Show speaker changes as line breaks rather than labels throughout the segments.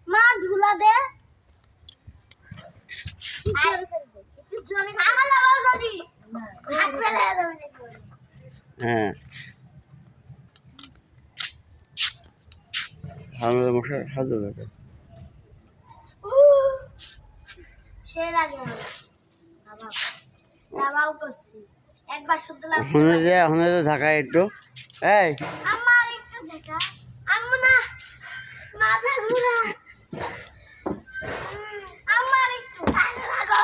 মা ঝুলা দে
হ্যাঁ আমরা মশার সাহায্য লাগে
সে লাগে দাবাও করছি একবার শুদ্ধ লাগে
ওখানে তো ঢাকায় একটু এই
আমার একটু দেখা আম্মু না মাথা ঘুরা আমার একটু ভালো লাগো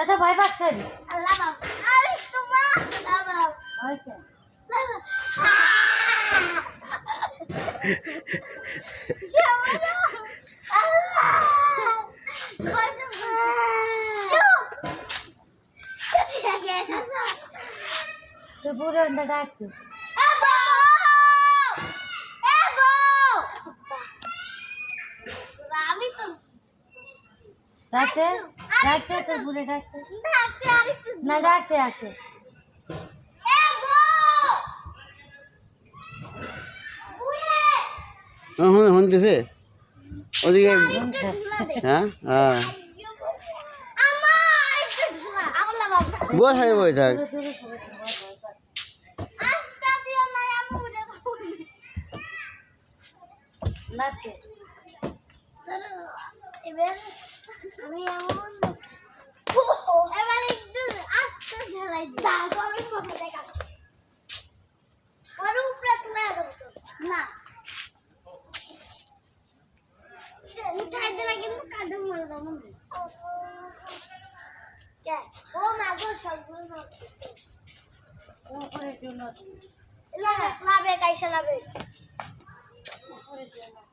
এটা ভয় পাচ্ছে
আল্লাহ বাবা আর একটু মা বাবা
হয়েছে পুরো ডাকছে ডাকতে ডাকতে তো পুরো ডাকতে না ডাকতে আসে
শুনতেছে ওদিকে হ্যাঁ হ্যাঁ বই থাক বই থাক
ডাকতে
এবার আমি এমন এবার একটু আস্তে ঢালাই তারপর আমি বসে দেখাচ্ছি ওর উপরে তুলে দেবো না উঠাই দিলে কিন্তু কাঁদে মরে যাবো ও মাগো সবগুলো
উপরের জন্য
লাভে কাইসা লাভে
উপরের জন্য